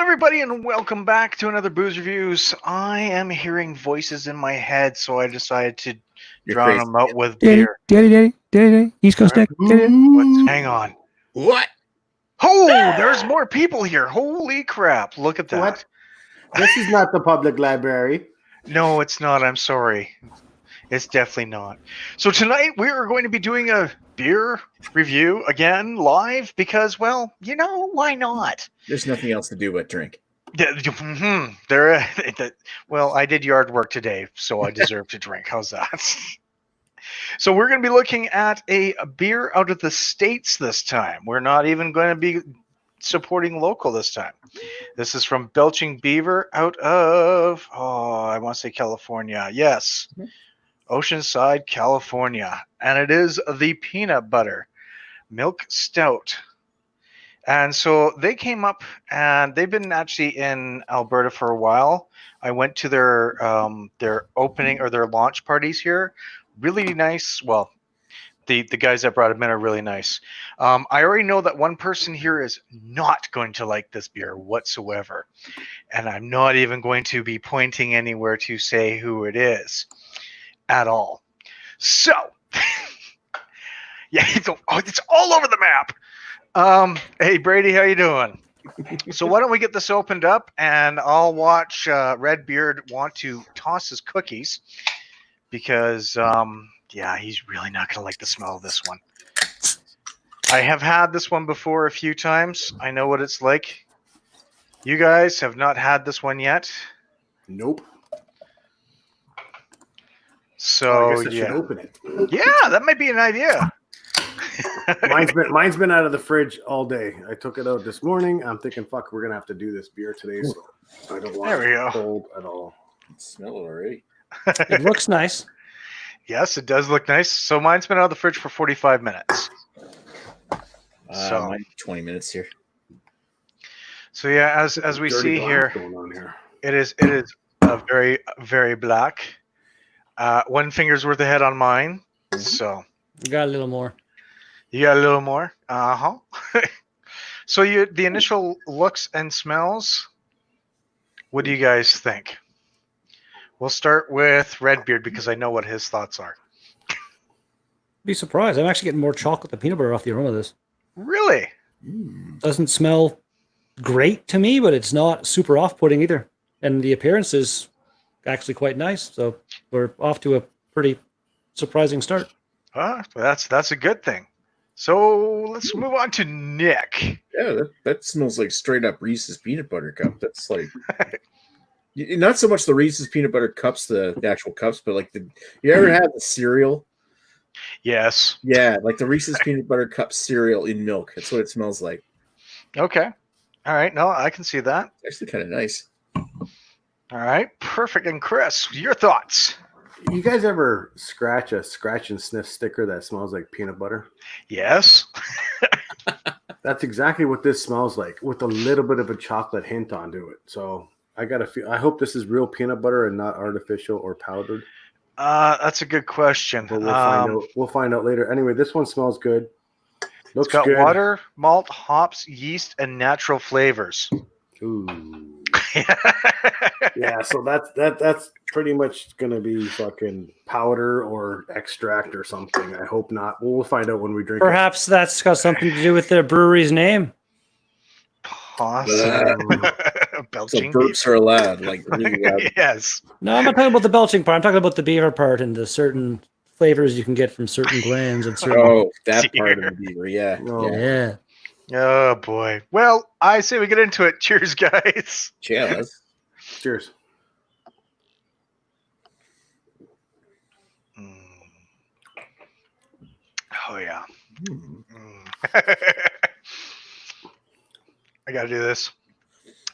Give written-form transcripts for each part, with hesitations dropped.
everybody, and welcome back to another Booze Reviews. I am hearing voices in my head, so I decided to drown them out with beer. Daddy, East Coast deck. Hang on. What? Oh, there's more people here. Holy crap. Look at that. What? This is not the public library. No, it's not. I'm sorry. It's definitely not. So tonight we are going to be doing a beer review again live because, well, why not? There's nothing else to do but drink. Well, I did yard work today, so I deserve to drink. How's that? So we're going to be looking at a beer out of the States this time. We're not even going to be supporting local this time. This is from Belching Beaver out of, I want to say California. Yes. Oceanside, California. And it is the peanut butter milk stout. And so they came up, and they've been actually in Alberta for a while. I went to their opening or their launch parties here. Really nice. Well, the guys that brought them in are really nice. I already know that one person here is not going to like this beer whatsoever. And I'm not even going to be pointing anywhere to say who it is at all. So, yeah, it's all over the map. Hey, Brady, how you doing? So why don't we get this opened up, and I'll watch Redbeard want to toss his cookies because, he's really not going to like the smell of this one. I have had this one before a few times. I know what it's like. You guys have not had this one yet? Nope. So, I guess I should open it. Yeah, that might be an idea. Mine's been out of the fridge all day. I took it out this morning. I'm thinking, fuck, we're gonna have to do this beer today, so I don't want it cold at all. Smell it already. It looks nice. Yes, it does look nice. So mine's been out of the fridge for 45 minutes. Mine's 20 minutes here. So yeah, as we see here, going on here, it is a very, very black. 1 finger's worth ahead on mine. So You got a little more. you got a little more. So the initial looks and smells. What do you guys think? We'll start with Redbeard because I know what his thoughts are. Be surprised. I'm actually getting more chocolate than peanut butter off the aroma of this. Really? Doesn't smell great to me, but it's not super off-putting either. And the appearance is actually quite nice. So we're off to a pretty surprising start. That's a good thing. So let's move on to Nick. Yeah, that smells like straight up Reese's peanut butter cup. That's like not so much the Reese's peanut butter cups, the actual cups, but like you ever had the cereal? Yes. Yeah, like the Reese's peanut butter cup cereal in milk. That's what it smells like. Okay. All right. No, I can see that. It's actually kind of nice. All right. Perfect. And Chris, your thoughts? you guys ever scratch a scratch and sniff sticker that smells like peanut butter? Yes. That's exactly what this smells like, with a little bit of a chocolate hint onto it. So I hope this is real peanut butter and not artificial or powdered. That's a good question. But we'll find out. We'll find out later. Anyway, this one smells good. Looks it's got good. water, malt, hops, yeast, and natural flavors. Ooh. Yeah, so that's pretty much gonna be fucking powder or extract or something. I hope not. We'll find out when we drink. Perhaps that's got something to do with the brewery's name. Awesome. Belching. So burps are allowed, like really loud. Yes. No, I'm not talking about the belching part. I'm talking about the beaver part and the certain flavors you can get from certain glands and certain. Oh, that part of the beaver, yeah. Oh. Yeah. Oh boy. Well, I say we get into it. Cheers, guys. Cheers. Cheers. Oh yeah. I gotta do this.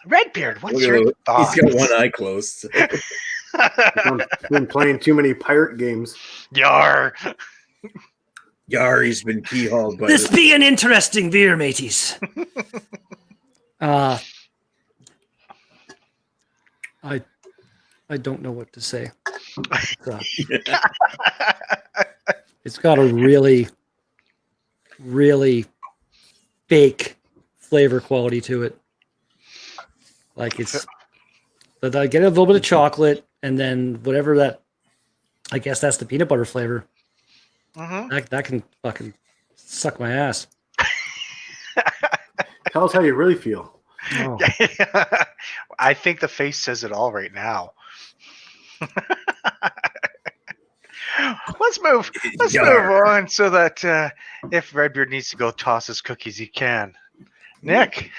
Redbeard, what's your thoughts? He's got one eye closed. Been playing too many pirate games. Yar. Yari's been keyhauled by This be an interesting beer, mateys. I don't know what to say. It's got a really, really fake flavor quality to it. Like it's, but I get a little bit of chocolate, and then whatever that, I guess that's the peanut butter flavor. Mm-hmm. That can fucking suck my ass. Tell us how you really feel. Oh. I think the face says it all right now. Let's move on so that if Redbeard needs to go toss his cookies, he can. Nick.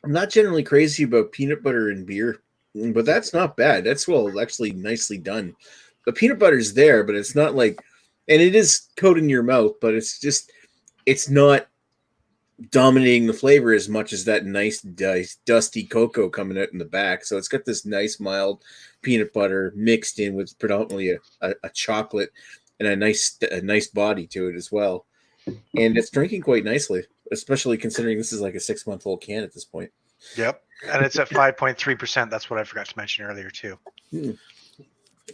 I'm not generally crazy about peanut butter and beer, but that's not bad. That's actually nicely done. The peanut butter's there, but it's not like, and it is coating your mouth, but it's not dominating the flavor as much as that nice dusty cocoa coming out in the back. So it's got this nice mild peanut butter mixed in with predominantly a chocolate and a nice body to it as well. And it's drinking quite nicely, especially considering this is like a 6-month-old can at this point. Yep. And it's at 5.3%. That's what I forgot to mention earlier, too. Yeah,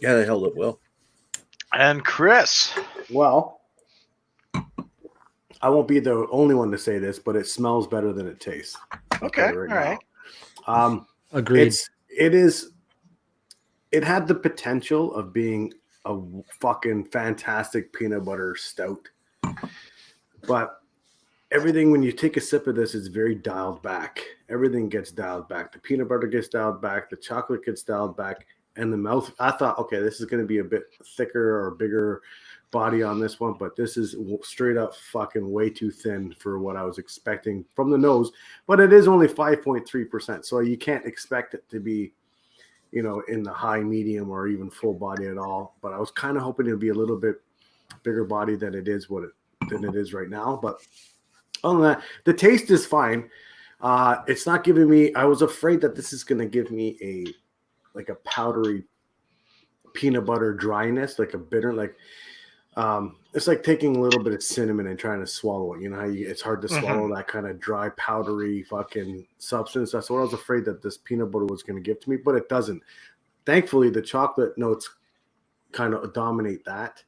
that held up well. And Chris. Well, I won't be the only one to say this, but it smells better than it tastes. Okay. All right. Agreed. It had the potential of being a fucking fantastic peanut butter stout, but everything, when you take a sip of this, is very dialed back. Everything gets dialed back. The peanut butter gets dialed back. The chocolate gets dialed back. And the mouth, I thought, okay, this is going to be a bit thicker or bigger body on this one, but this is straight up fucking way too thin for what I was expecting from the nose. But it is only 5.3%, so you can't expect it to be, in the high, medium, or even full body at all. But I was kind of hoping it would be a little bit bigger body than it is right now. But other than that, the taste is fine. It's not giving me. I was afraid that this is going to give me a powdery peanut butter dryness, like a bitter, it's like taking a little bit of cinnamon and trying to swallow it. You know how it's hard to swallow that kind of dry, powdery fucking substance. That's what I was afraid that this peanut butter was going to give to me, but it doesn't. Thankfully, the chocolate notes kind of dominate that,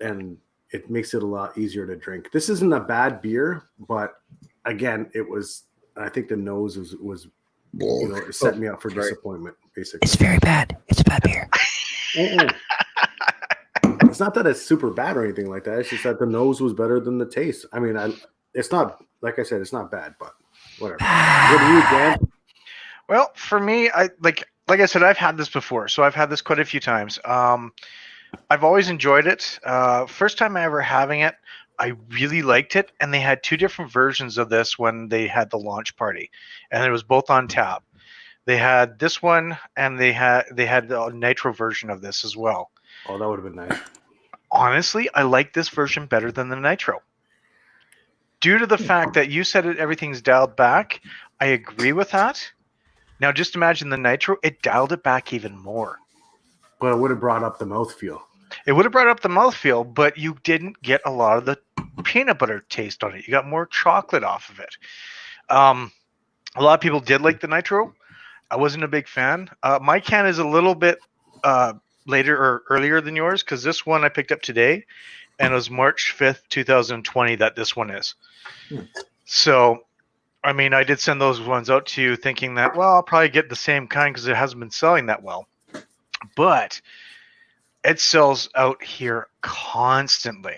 and it makes it a lot easier to drink. This isn't a bad beer, but again, I think the nose was it set me up for disappointment, basically. It's very bad. It's a bad beer. It's not that it's super bad or anything like that. It's just that the nose was better than the taste. I mean, it's not, like I said, it's not bad, but whatever. What do you, Dan? Well, for me, like I said, I've had this before, so I've had this quite a few times. I've always enjoyed it. First time I ever having it, I really liked it, and they had 2 different versions of this when they had the launch party, and it was both on tap. They had this one, and they had the nitro version of this as well. Oh, that would have been nice. Honestly, I like this version better than the nitro. Due to the fact that you said everything's dialed back, I agree with that. Now, just imagine the nitro, it dialed it back even more. But it would have brought up the mouthfeel. It would have brought up the mouthfeel, but you didn't get a lot of the peanut butter taste on it. You got more chocolate off of it. A lot of people did like the nitro. I wasn't a big fan. My can is a little bit later or earlier than yours, because this one I picked up today, and it was March 5th, 2020 that this one is. So, I mean, I did send those ones out to you thinking that, well, I'll probably get the same kind because it hasn't been selling that well. But it sells out here constantly.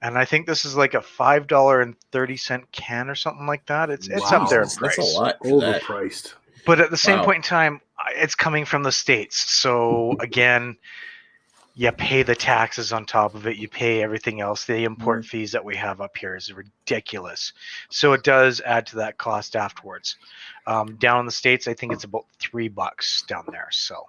And I think this is like a $5.30 can or something like that. It's up there in price. That's a lot. Overpriced. But at the same point in time, it's coming from the States. So again, you pay the taxes on top of it. You pay everything else. The import fees that we have up here is ridiculous. So it does add to that cost afterwards. Down in the States, I think it's about $3 down there. So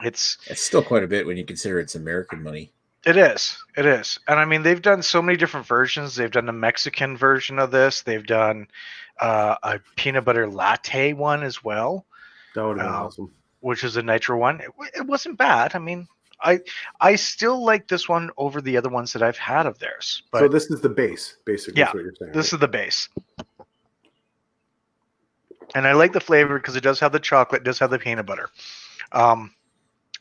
it's still quite a bit when you consider it's American money. It is. And I mean, they've done so many different versions. They've done a Mexican version of this. They've done a peanut butter latte one as well. That would have been awesome. Which is a nitro one. It wasn't bad. I mean, I still like this one over the other ones that I've had of theirs. But so this is the base, basically. Yeah, is what you're saying, this is the base. And I like the flavor because it does have the chocolate, it does have the peanut butter.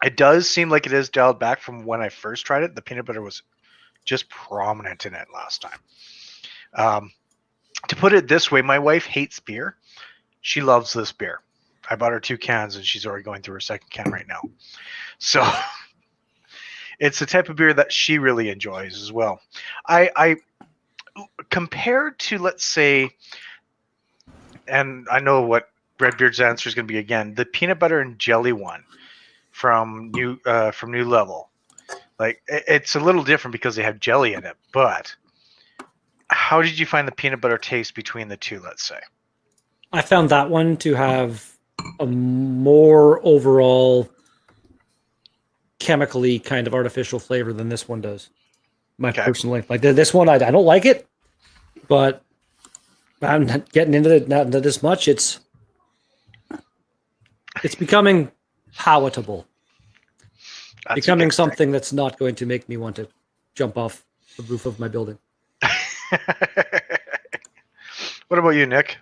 It does seem like it is dialed back from when I first tried it. The peanut butter was just prominent in it last time. To put it this way, my wife hates beer. She loves this beer. I bought her 2 cans, and she's already going through her second can right now. So it's the type of beer that she really enjoys as well. I compared to, let's say, and I know what Redbeard's answer is going to be again, the peanut butter and jelly one from New Level. Like, it's a little different because they have jelly in it, but how did you find the peanut butter taste between the two, let's say? I found that one to have a more overall chemically kind of artificial flavor than this one does. Personally, like this one, I don't like it, but I'm not getting into it not this much. It's becoming palatable. That's becoming something that's not going to make me want to jump off the roof of my building. What about you, Nick?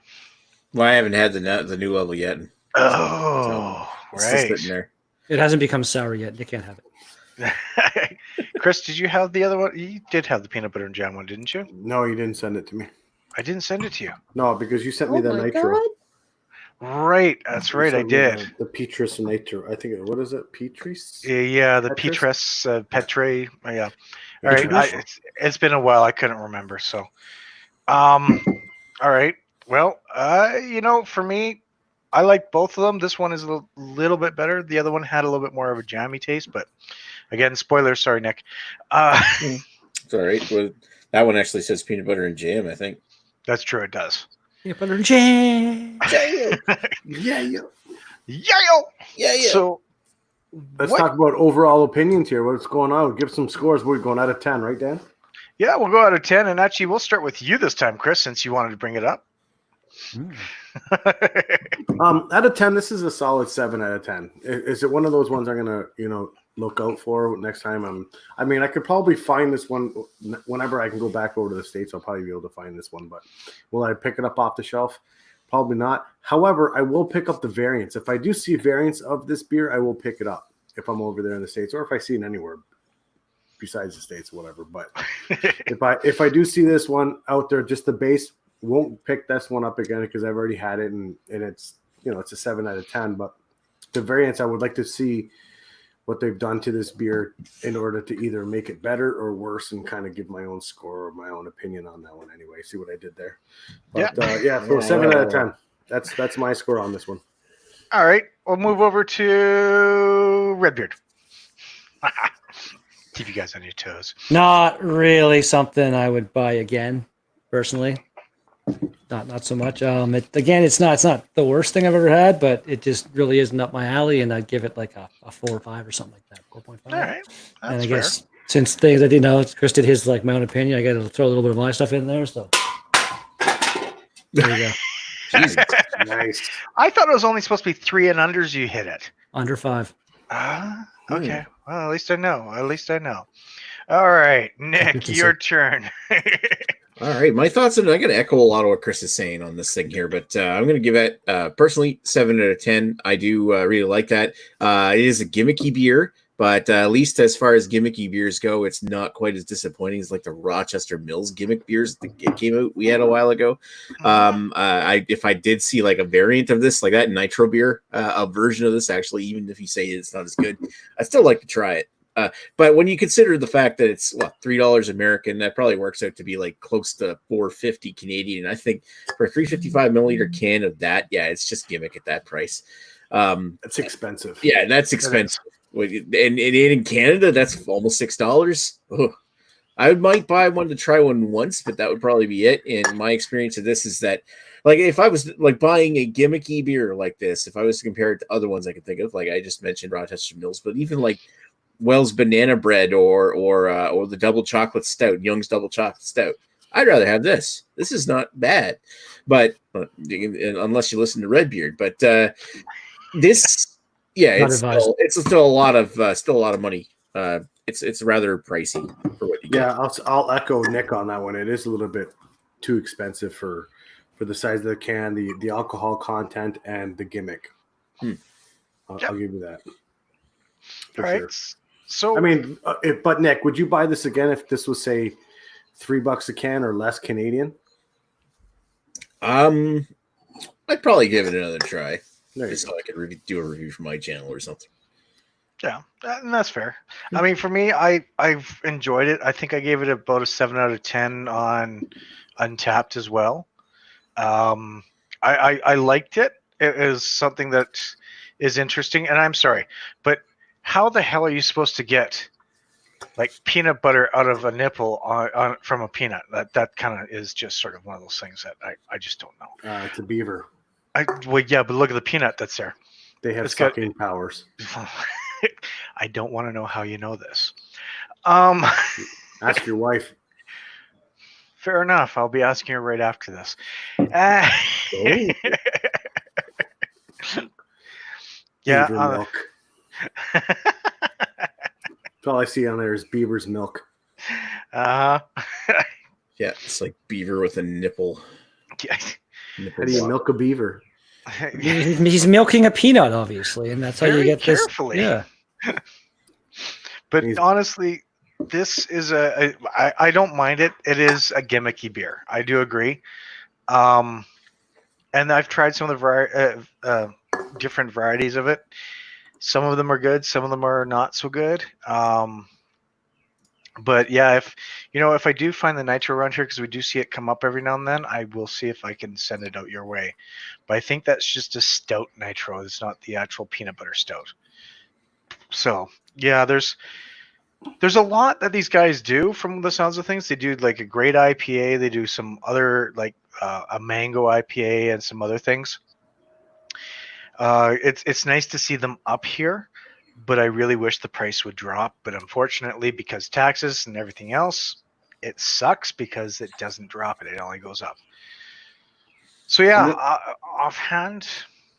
Well, I haven't had the new level yet. Oh, It's just right. sitting there. It hasn't become sour yet. You can't have it. Chris, did you have the other one? You did have the peanut butter and jam one, didn't you? No, you didn't send it to me. I didn't send it to you. No, because you sent me the nitro. God. Right, that's right. I did. The Petrus nitro. I think what is it? Petrus? Yeah, the Petrus? Petrus, Petre. Yeah. All right. It's been a while. I couldn't remember. So, all right. Well, for me, I like both of them. This one is a little bit better. The other one had a little bit more of a jammy taste, but again, spoilers. Sorry, Nick. It's all right. Well, that one actually says peanut butter and jam, I think. That's true. It does. Peanut butter and jam. Yeah. Yeah. So Let's talk about overall opinions here. What's going on? Give some scores. We're going out of 10, right, Dan? yeah, we'll go out of 10, and actually, we'll start with you this time, Chris, since you wanted to bring it up. Out of 10, this is a solid 7 out of 10. Is it one of those ones I'm gonna, look out for next time? I could probably find this one whenever I can go back over to the States. I'll probably be able to find this one, but will I pick it up off the shelf? Probably not. However, I will pick up the variants. If I do see variants of this beer, I will pick it up if I'm over there in the States, or if I see it anywhere besides the States, whatever. But if I do see this one out there, just the base, won't pick this one up again because I've already had it, and it's it's a 7 out of 10. But the variants, I would like to see what they've done to this beer in order to either make it better or worse, and kind of give my own score or my own opinion on that one. Anyway, see what I did there. But so 7 out of 10. That's my score on this one. All right, we'll move over to Redbeard. Keep you guys on your toes. Not really something I would buy again, personally. Not so much. It's not the worst thing I've ever had, but it just really isn't up my alley, and I'd give it like a 4 or 5 or something like that. 4.5. All right, that's and I fair. guess since things that Chris did his like my own opinion, I got to throw a little bit of my stuff in there. So there you go. Jesus. Nice. I thought it was only supposed to be 3 and unders. You hit it. Under 5. Okay. Well, at least I know. All right, Nick, your turn. All right, my thoughts on I got to echo a lot of what Chris is saying on this thing here, but I'm going to give it personally 7 out of 10. I do really like that. It is a gimmicky beer, but at least as far as gimmicky beers go, it's not quite as disappointing as like the Rochester Mills gimmick beers that came out we had a while ago. If I did see like a variant of this, like that nitro beer, a version of this, actually, even if you say it's not as good, I'd still like to try it. But when you consider the fact that it's $3 American, that probably works out to be like close to $4.50 Canadian. I think for a 355 milliliter can of that, it's just gimmick at that price. That's expensive. Yeah, that's expensive. And in Canada, that's almost $6. Ugh. I might buy one to try one once, but that would probably be it. And my experience of this is that, like, if I was like buying a gimmicky beer like this, if I was to compare it to other ones I could think of, like I just mentioned Rochester Mills, but even like Wells Banana Bread or the Double Chocolate Stout, Young's Double Chocolate Stout, I'd rather have this. This is not bad, but unless you listen to Redbeard, but this, it's still a lot of money. It's rather pricey for what you get. Yeah, I'll echo Nick on that one. It is a little bit too expensive for the size of the can, the alcohol content, and the gimmick. I'll give you that. All right. Sure. So I mean, but Nick, would you buy this again if this was say $3 a can or less Canadian? I'd probably give it another try. There you Just go. so I could do a review for my channel or something. Yeah, and that's fair. I mean, for me, I've enjoyed it. I think I gave it about a 7 out of 10 on Untapped as well. I liked it. It is something that is interesting. And I'm sorry, but how the hell are you supposed to get like peanut butter out of a nipple from a peanut? That kind of is just sort of one of those things that I just don't know. It's a beaver. Well, yeah, but look at the peanut that's there. They have It's got- sucking powers. I don't want to know how you know this. Ask your wife. Fair enough. I'll be asking her right after this. Oh. Yeah. Beaver milk. That's all I see on there is Beaver's milk. uh, Yeah, it's like beaver with a nipple. yeah. How do you milk a beaver? He's milking a peanut, obviously, and that's how you Very get this. carefully. Yeah. But He's- honestly, this is I don't mind it. It is a gimmicky beer. I do agree. And I've tried some of the different varieties of it. Some of them are good. Some of them are not so good. But yeah, if I do find the nitro around here, because we do see it come up every now and then, I will see if I can send it out your way. But I think that's just a stout nitro. It's not the actual peanut butter stout. So yeah, there's a lot that these guys do from the sounds of things. They do like a great IPA. They do some other like a mango IPA and some other things. It's nice to see them up here, but I really wish the price would drop. But unfortunately, because taxes and everything else, it sucks because it doesn't drop it. It only goes up. So yeah, offhand,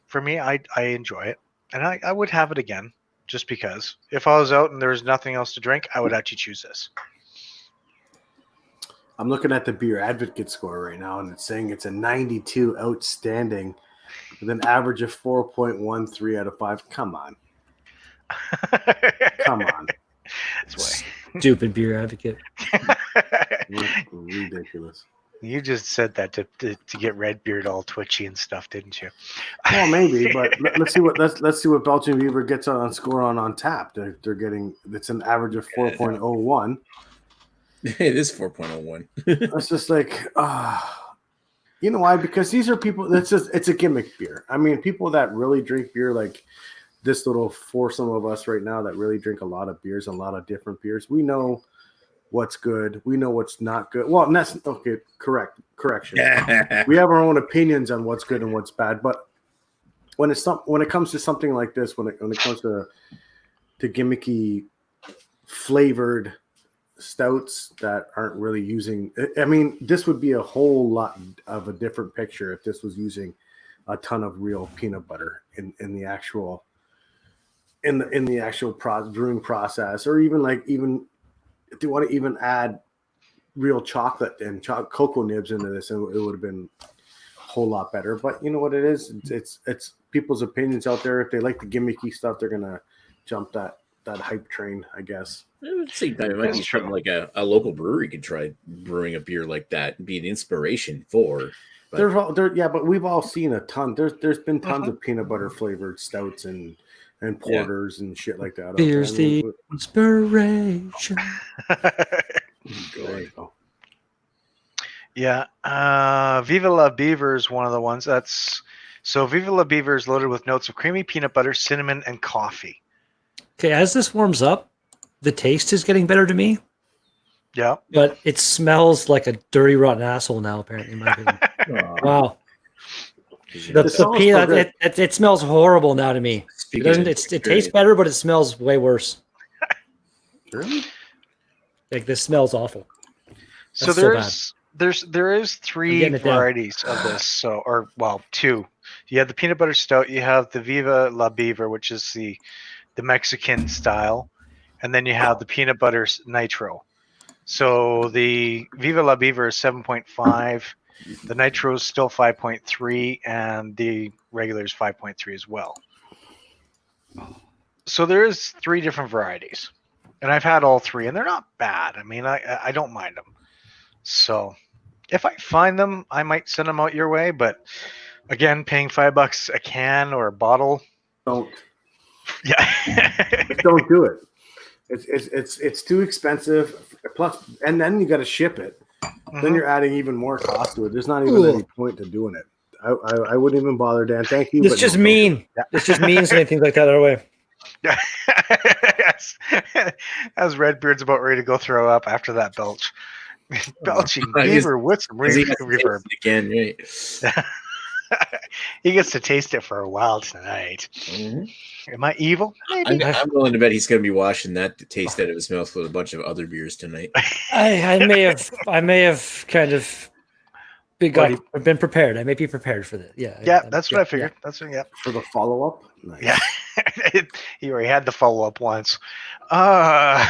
for me, I enjoy it, and I would have it again. Just because if I was out and there was nothing else to drink, I would actually choose this. I'm looking at the Beer Advocate score right now, and it's saying it's a 92 outstanding with an average of 4.13 out of 5. Come on. Come on. That's Stupid beer advocate. why. Ridiculous. You just said that to get Redbeard all twitchy and stuff, didn't you? Well, maybe, but let's see what Belching Beaver gets on score on tap. They're getting it's an average of 4.01. It is 4.01. It's just like you know why? Because these are people. It's a gimmick beer. I mean, people that really drink beer, like this little foursome of us right now, that really drink a lot of beers, a lot of different beers. We know what's good. We know what's not good. Well, that's okay. Correction. We have our own opinions on what's good and what's bad. But when it comes to something like this, when it comes to gimmicky flavored stouts that aren't really using, I mean, this would be a whole lot of a different picture if this was using a ton of real peanut butter in the actual brewing process, or even if they want to even add real chocolate and cocoa nibs into this, it would have been a whole lot better. But you know what it is? It's people's opinions out there. If they like the gimmicky stuff, they're gonna jump that hype train, I guess. At the same time, it might be something like a local brewery could try brewing a beer like that and be an inspiration for. But But we've all seen a ton. There's been tons of peanut butter flavored stouts and porters and shit like that. Beer's the inspiration. There you go. Yeah, Viva La Beaver is one of the ones so Viva La Beaver is loaded with notes of creamy peanut butter, cinnamon, and coffee. Okay, as this warms up, the taste is getting better to me, Yeah, but it smells like a dirty, rotten asshole now, apparently, in my opinion. Wow. The peanut, it smells horrible now to me. It tastes better, but it smells way worse. Really? Like, this smells awful. so That's there is I'm 3 getting it down. varieties of this. 2. You have the peanut butter stout. You have the Viva La Beaver, which is the Mexican style, and then you have the peanut butter nitro. So the Viva La Beaver is 7.5. The nitro is still 5.3, and the regular is 5.3 as well. So there is 3 different varieties, and I've had all 3, and they're not bad. I mean, I don't mind them. So if I find them, I might send them out your way, but Again, paying $5 a can or a bottle. Don't Yeah. just don't do it. It's too expensive. Plus, and then you got to ship it. Then you're adding even more cost to it. There's not even any point to doing it. I wouldn't even bother, Dan. Thank you. It's but just no, mean. It's just mean saying things like that our way. Yeah. Yes. As Redbeard's about ready to go throw up after that belch. Belching Beaver with some reverb. Again, right? He gets to taste it for a while tonight. Am I evil? Maybe. I'm willing to bet he's going to be washing that taste out of his mouth with a bunch of other beers tonight. I may have kind of been prepared. I may be prepared for this. Yeah. That's what I figured. Yeah. That's what. Yeah. For the follow up. Nice. Yeah. He already had the follow up once. The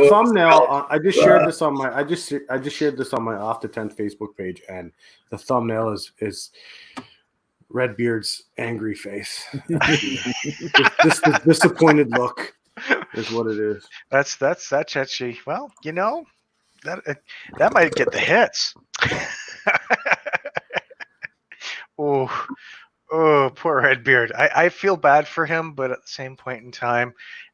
thumbnail. I just shared this on my. I just shared this on my Off the 10th Facebook page, and the thumbnail is Redbeard's angry face. this disappointed look is what it is. That's actually. Well, that might get the hits. Oh, poor Redbeard. I feel bad for him, but at the same point in time,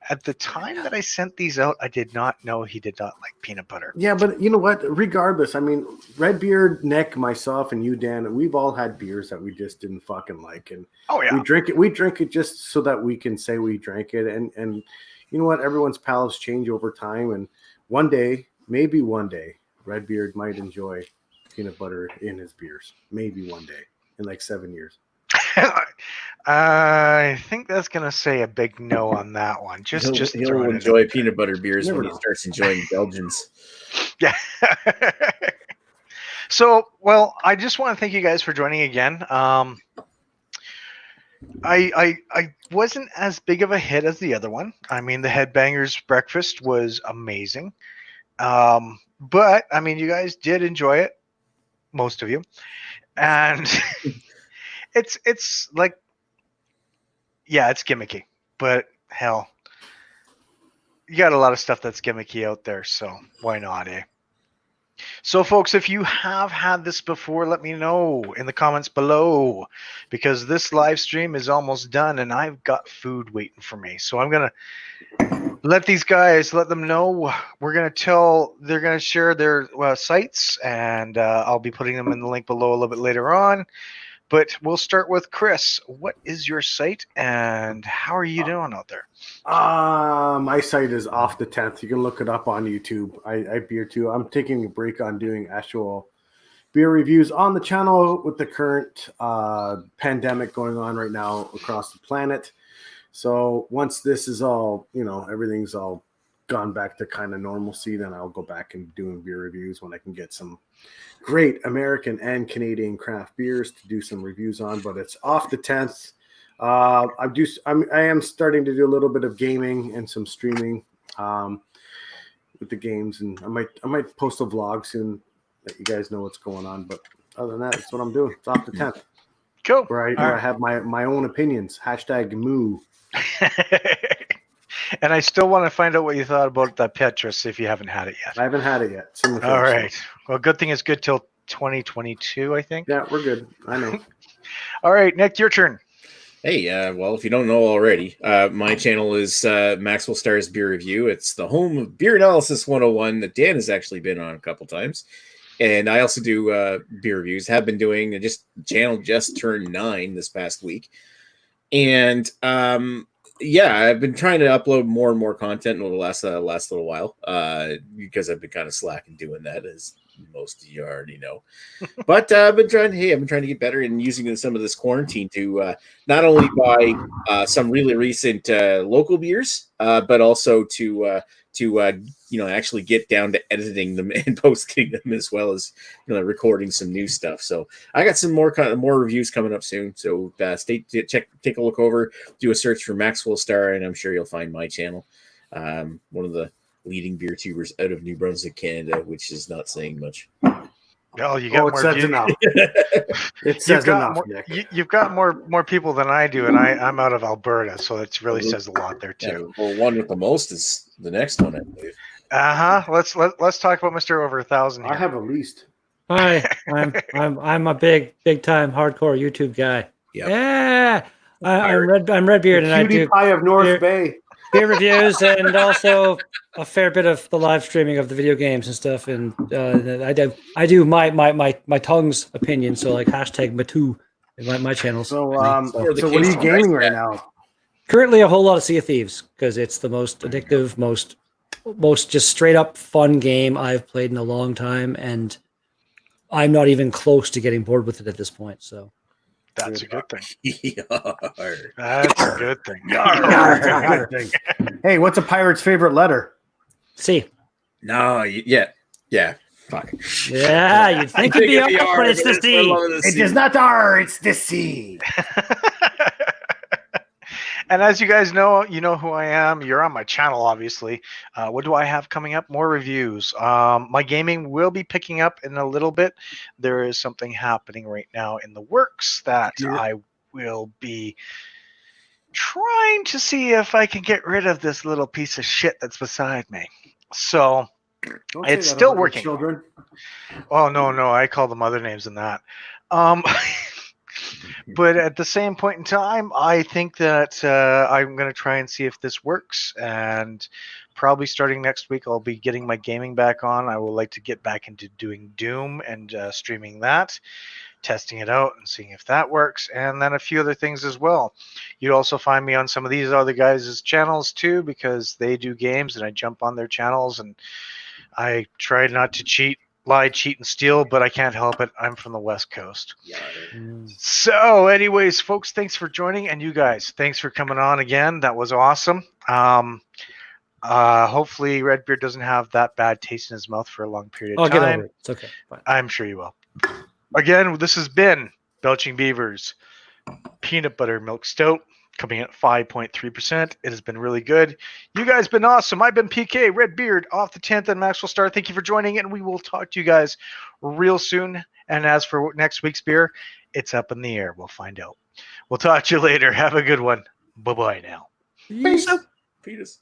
at the time that I sent these out, I did not know he did not like peanut butter. Yeah, but you know what? Regardless, I mean, Redbeard, Nick, myself, and you, Dan, we've all had beers that we just didn't fucking like, and we drink it just so that we can say we drank it, and you know what? Everyone's palates change over time, and one day, maybe one day, Redbeard might enjoy peanut butter in his beers. Maybe one day in like 7 years. I think that's gonna say a big no on that one. He'll enjoy peanut butter beers when he starts enjoying Belgians. Yeah. So, well, I just want to thank you guys for joining again. I wasn't as big of a hit as the other one. I mean, the Headbangers Breakfast was amazing. But I mean, you guys did enjoy it, most of you, and it's like, yeah, it's gimmicky, but hell, you got a lot of stuff that's gimmicky out there, so why not, eh? So, folks, if you have had this before, let me know in the comments below, because this live stream is almost done, and I've got food waiting for me. So I'm going to let them know. They're going to share their sites, and I'll be putting them in the link below a little bit later on. But we'll start with Chris. What is your site, and how are you doing out there? My site is Off the 10th. You can look it up on YouTube. I beer too. I'm taking a break on doing actual beer reviews on the channel with the current pandemic going on right now across the planet. So once this is all, everything's all gone back to kind of normalcy, then I'll go back and doing beer reviews when I can get some great American and Canadian craft beers to do some reviews on. But it's Off the 10th. I am starting to do a little bit of gaming and some streaming with the games, and I might post a vlog soon that you guys know what's going on. But other than that, that's what I'm doing. It's Off the 10th. Cool. Where I have my own opinions. #moo. And I still want to find out what you thought about that Petrus if you haven't had it yet. I haven't had it yet. It's in the all right. Well, good thing it's good till 2022, I think. Yeah, we're good. I know. All right, Nick, your turn. Hey, well, if you don't know already, my channel is Maxwell Star's Beer Review. It's the home of Beer Analysis 101 that Dan has actually been on a couple times. And I also do beer reviews. Have been doing channel just turned 9 this past week. And yeah, I've been trying to upload more and more content over the last little while because I've been kind of slacking doing that, as most of you already know. But I've been trying to get better in using some of this quarantine to not only buy some really recent local beers, but also to actually get down to editing them and posting them, as well as recording some new stuff. So I got some more reviews coming up soon. So take a look over, do a search for Maxwell Star, and I'm sure you'll find my channel. One of the leading beer tubers out of New Brunswick, Canada, which is not saying much. Well, you got more. It says enough. It says enough, Nick. You've got more people than I do, and I'm out of Alberta, so it really says a lot there too. Yeah, well, one with the most is the next one, I believe. Let's talk about Mr. Over 1,000 here. I have a least. Hi, I'm a big time hardcore YouTube guy. Yep. Yeah, I'm Redbeard, and I Cutie do pie of North beer, Bay. beer reviews and also a fair bit of the live streaming of the video games and stuff. And I do my tongue's opinion. So like hashtag Matu in my channels. So, Or the so what are case you of gaming Rice right Cat. now? Currently, a whole lot of Sea of Thieves because it's the most addictive, most just straight up fun game I've played in a long time, and I'm not even close to getting bored with it at this point. So That's a good thing. Yarr. That's a good thing. That's a good thing. Hey, what's a pirate's favorite letter? see, No, yeah. Fuck. yeah, you'd think it'd be it'd up, but it's the we're C. loving the It C. is not R, it's the C. And as you guys know, you know who I am. You're on my channel, obviously. What do I have coming up? More reviews. My gaming will be picking up in a little bit. There is something happening right now in the works that I will be trying to see if I can get rid of this little piece of shit that's beside me. So Don't say it's that still about your working. children. Oh no, I call them other names than that. But at the same point in time, I think that I'm going to try and see if this works. And probably starting next week, I'll be getting my gaming back on. I would like to get back into doing Doom and streaming that, testing it out and seeing if that works. And then a few other things as well. You'd also find me on some of these other guys' channels too, because they do games and I jump on their channels and I try not to lie, cheat, and steal, but I can't help it. I'm from the West Coast. So, anyways, folks, thanks for joining, and you guys, thanks for coming on again. That was awesome. Hopefully, Redbeard doesn't have that bad taste in his mouth for a long period of I'll get time. over it. It's okay. Fine. I'm sure you will. Again, this has been Belching Beaver's Peanut Butter Milk Stout, coming at 5.3%. It has been really good. You guys been awesome. I've been PK Redbeard off the 10th and Maxwell Star. Thank you for joining, and we will talk to you guys real soon. And as for next week's beer, it's up in the air. We'll find out. We'll talk to you later. Have a good one. Bye-bye now. Peace out. Fetus.